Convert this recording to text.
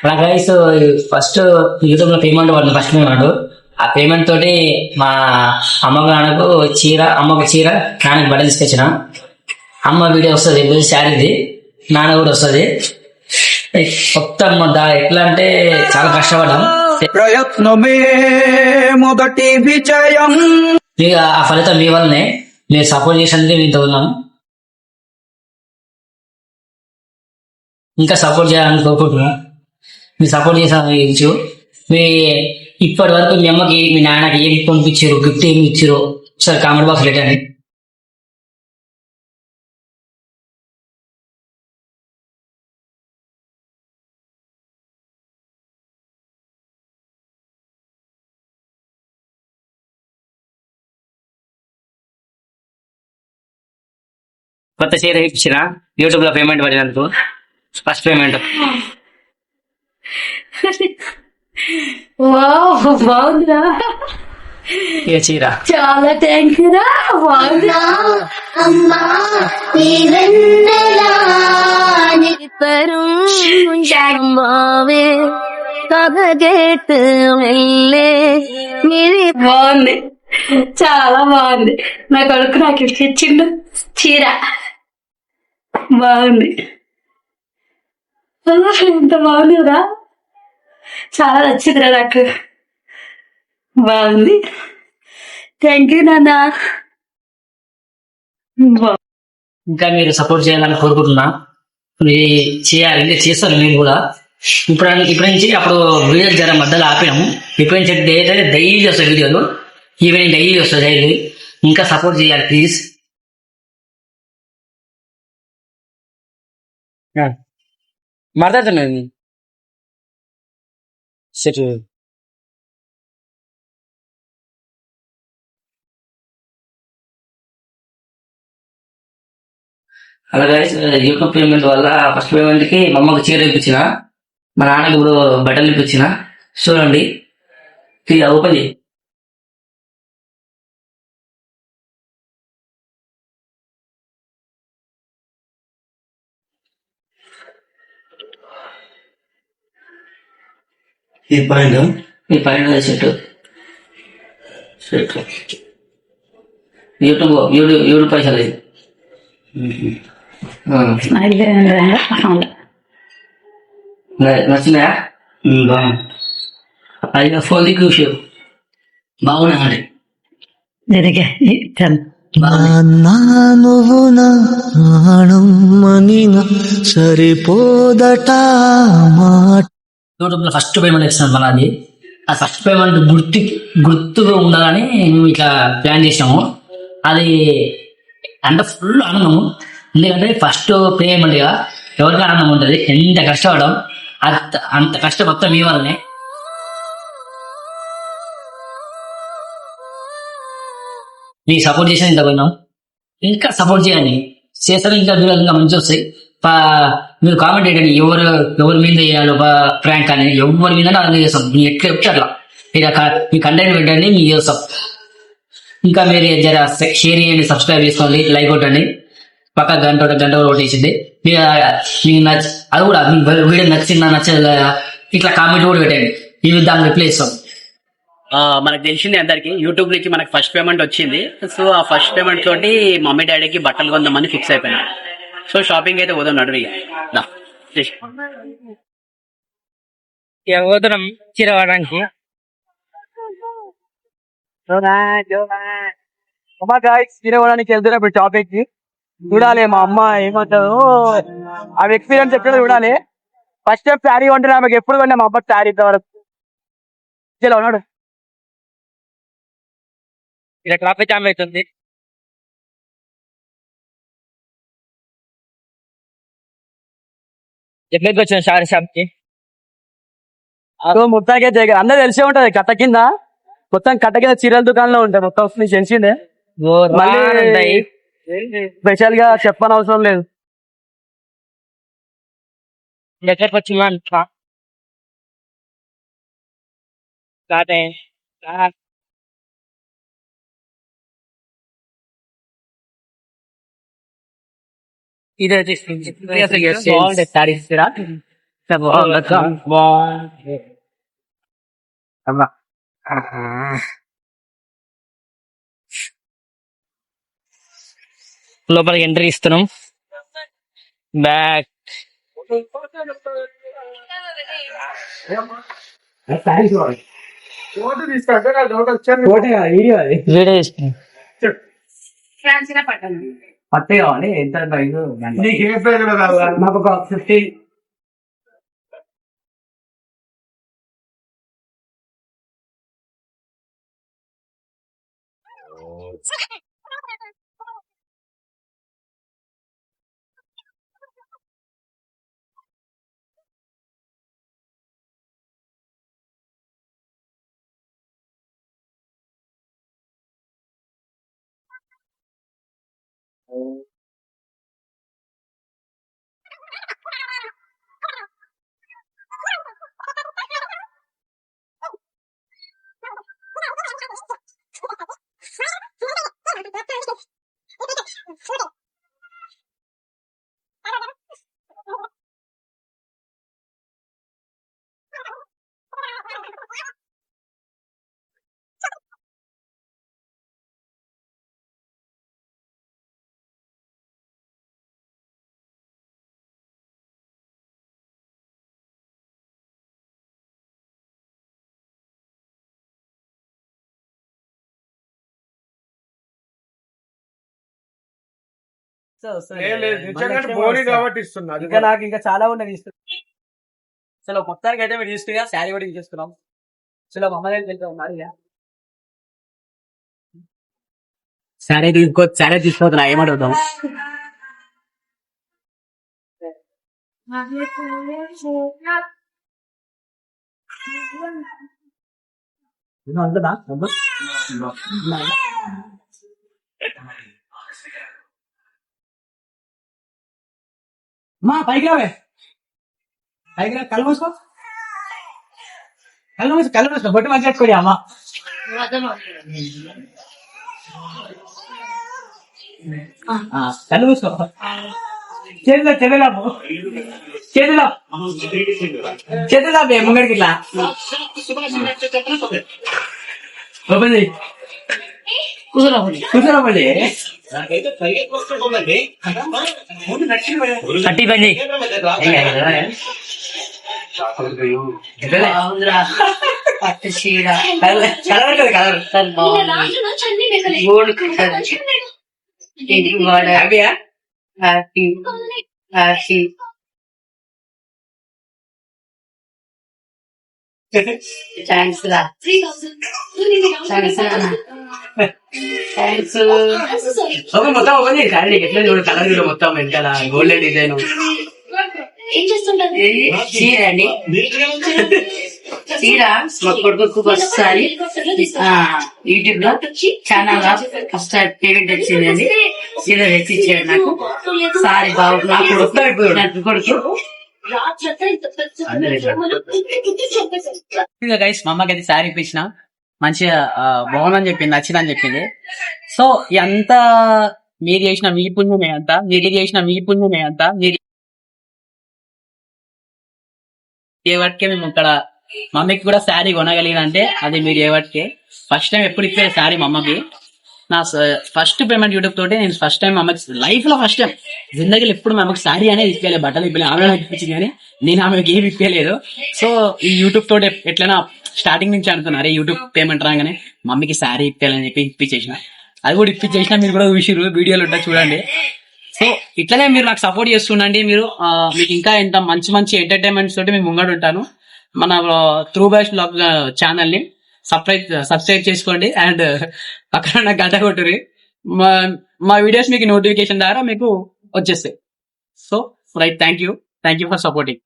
అలా guys first YouTube లో payment పడింది, ఫస్ట్ పేమెంట్. ఆ పేమెంట్ తోటి మా అమ్మకు నాన్నకు చీర, అమ్మకు చీర, నాన్నకి బట్టలు తీసుకొచ్చిన. అమ్మ వీడియో వస్తుంది, శారీది, నాన్న కూడా వస్తుంది. మొత్తం ఎట్లా అంటే చాలా కష్టపడ్డాం. ప్రయత్నమే మొదటి విజయం. ఆ ఫలితం మీ వల్లనే, మీరు సపోర్ట్ చేసినందుకే మీతో ఉన్నాం. ఇంకా సపోర్ట్ చేయాలని కోరుకుంటున్నాం. మీరు సపోర్ట్ చేసాను. మీ ఇప్పటి వరకు మీ అమ్మకి మీ నాన్నకి ఏం పంపించారు, గిఫ్ట్ ఏమి ఇచ్చారు సార్ కామెంట్ బాక్స్ పెట్టండి. కొత్త చీర ఇచ్చిన యూట్యూబ్ లో పేమెంట్ పడినందుకు, ఫస్ట్ పేమెంట్. బాగుందిరా, ఏ చీర చాలా థ్యాంక్ యూ రా. బాగుందా బాగుంది, చాలా బాగుంది. నా కొడుకు నాకు ఇచ్చిండు చీర, బాగుంది. ఎంత బాగుందిరా, చాలా నచ్చిందిరా నాకు, బాగుంది. థ్యాంక్ యూ నాన్న. ఇంకా మీరు సపోర్ట్ చేయాలని కోరుకుంటున్నా. చేయాలి, ఇంకా చేస్తారు మీరు కూడా. ఇప్పటి నుంచి అప్పుడు వీడియోలు జర మధ్యలో ఆపినాము. ఇప్పటి నుంచి డైలీ వస్తాయి వీడియోలు, ఈవెనింగ్ డైలీ వస్తాయి డైలీ. ఇంకా సపోర్ట్ చేయాలి ప్లీజ్. మాట్లాడుతున్నాను సెట్. అలాగే యూట్యూబ్ పేమెంట్ వల్ల ఫస్ట్ పేమెంట్ కి మా అమ్మకి చీర ఇప్పించిన, మా నాన్నకి ఇప్పుడు బట్టలు ఇప్పించిన. చూడండి, ఓపెన్ చేయి. ఈ పైన చెట్టు యూట్యూబ్ పైసలు నచ్చినాయా? అది ఫోన్ దిక్కు విషయం బాగున్నాయి. నువ్వు నా సరిపోదట. యూట్యూబ్ లో ఫస్ట్ పేమెంట్ ఇస్తున్నాం మనది. ఆ ఫస్ట్ పేమెంట్ గుర్తుగా ఉండాలని మేము ఇట్లా ప్లాన్ చేసాము. అది అంటే ఫుల్ ఆనందము. ఎందుకంటే ఫస్ట్ పేమెంట్ గా ఎవరికి ఆనందం ఉంటుంది. ఎంత కష్టపడడం, అంత కష్టం మొత్తం మీ వల్లనే. మీకు సపోర్ట్ చేసిన ఇంత పోయినాం, ఇంకా సపోర్ట్ చేయండి. చేస్తారు ఇంకా వీడియోలు ఇంకా మంచి వస్తాయి. మీరు కామెంట్ చేయండి, ఎవరి మీద చేయాలో ప్రాంక్ అని, ఎవరి మీద అలా చేస్తాం. మీరు ఎట్లా చెప్తే అట్లా మీ కంటెంట్ పెట్టండి, మీకు చేస్తాం. ఇంకా మీరు జర షేర్ చేయండి, సబ్స్క్రైబ్ చేసుకోండి, లైక్ కొట్టండి. పక్క గంట కొట్టేసింది. మీకు అది కూడా వీడియో నచ్చిందా నచ్చదు ఇట్లా కామెంట్ కూడా పెట్టండి, మేము దాన్ని రిప్లై ఇస్తాం. మనకు తెలిసింది అందరికి యూట్యూబ్ నుంచి మనకి ఫస్ట్ పేమెంట్ వచ్చింది. సో ఆ ఫస్ట్ పేమెంట్ తోటి మమ్మీ డాడీకి బట్టలు కొందామని ఫిక్స్ అయిపోయినా. సో షాపింగ్ అయితే పోదాం నడువి పోతున్నాం చీర వాడడానికి. తినవడానికి వెళ్తున్నా ఇప్పుడు షాపింగ్ కి. చూడాలి మా అమ్మ ఏమంటారు, అవి ఎక్స్పీరియన్స్ ఎక్కడ చూడాలి. ఫస్ట్ టైం శారీ కొంటే ఆమెకు ఎప్పుడు కొన్నా మా అమ్మ శారీ ఇంతవరకు. ఉన్నాడు ఇక్కడ ట్రాఫిక్ జామ్ అవుతుంది. ఎక్కడికి వచ్చాను సారీ షాప్ కి. మొత్తానికి అందరూ తెలిసే ఉంటది, కట్ట కింద మొత్తం కట్ట కింద చీరల దుకాణంలో ఉంటాయి మొత్తం. నీకు తెలిసిందే, మళ్ళీ స్పెషల్ గా చెప్పని అవసరం లేదు. ఎక్కడికి వచ్చిందా ఇదే బాగుంటాయి శారీస్ కూడా. లోపలికి ఎంట్రీ ఇస్తున్నాం. బ్యాక్ వీడియో తీసుకున్నాం. పత్తే కావాలి ఎంత ప్రైస్ నాకు ఒక 50. ఇంకా నాకు ఇంకా చాలా ఉన్నది ఇస్తుంది. అసలు మొత్తానికి అయితే మీరు తీసుకున్నా శారీ కూడా తీసుకున్నాం. అసలు మా అమ్మ దగ్గరికి వెళ్తా ఉన్నారు ఇక శారీ తీసుకోవద్దు ఏమడుగుతాం. అంతదా మా పైకి రావే, పైకి రా. కళ్ళు మూసుకో, కళ్ళు మూసుకో బొట్టు మంచి పెట్టుకోడి అమ్మ. కళ్ళు మూసుకో. చేతిలో ముంగడికి ఇట్లా ఓపెన్ చేయి. కూర్చోరాపండి. థర్టీ పని థ్యాంక్స్ రా. మొత్తం ఓపెన్ చేయి. శారీ ఎట్లా చూడు, కలర్ చూడు మొత్తం వెనకాల గోల్డెన్ డిజైన్. ఏం చేస్తుంటారు? చీర అండి, చీర మా కొడుకు ఒకసారి యూట్యూబ్ లో ఛానల్ లో ఫస్ట్ పేమెంట్ వచ్చిందండి. చీర తెచ్చిచ్చాడు నాకు. సారీ బాబు నాకు కొడుకు గైస్ మా అమ్మకి అయితే శారీ ఇప్పించిన మంచిగా బాగుందని చెప్పింది, నచ్చిందని చెప్పింది. సో ఎంత మీరు చేసిన మీ పుణ్యమే అంత, మీరు ఏ వాటికే మేము ఇక్కడ మమ్మీకి కూడా శారీ కొనగలిగినంటే అది మీరు ఏ వాటికే. ఫస్ట్ టైం ఎప్పుడు ఇప్పే శారీ మా అమ్మకి. నా ఫస్ట్ పేమెంట్ యూట్యూబ్ తోటి నేను ఫస్ట్ టైం అమ్మకి లైఫ్ లో ఫస్ట్ టైం జిందగీలో ఎప్పుడు మా అమ్మకి శారీ అనేది ఇప్పలేదు, బట్టలు ఇప్పలేదు. ఆమె నాకు ఇప్పించింది కానీ నేను ఆమెకి ఏమి ఇప్పలేదు. సో ఈ యూట్యూబ్ తోటి ఎట్లైనా స్టార్టింగ్ నుంచి అనుకున్నారు యూట్యూబ్ పేమెంట్ రాగానే మమ్మీకి శారీ ఇప్పాలని చెప్పి ఇప్పించేసిన. అది కూడా ఇప్పించేసిన, మీరు కూడా చూసిరు, వీడియోలు ఉంటాయి చూడండి. సో ఇట్లనే మీరు నాకు సపోర్ట్ చేస్తుండండి. మీరు మీకు ఇంకా ఎంత మంచి మంచి ఎంటర్టైన్మెంట్స్ తోటి మేము ముంగడు ఉంటాను. మన త్రూ బ్యాష్ బ్లాగ్ ఛానల్ ని సబ్స్క్రైబ్ చేసుకోండి అండ్ అక్కడ గంట కొట్టురి. మా వీడియోస్ మీకు నోటిఫికేషన్ ద్వారా మీకు వచ్చేస్తాయి. So right, thank you for supporting.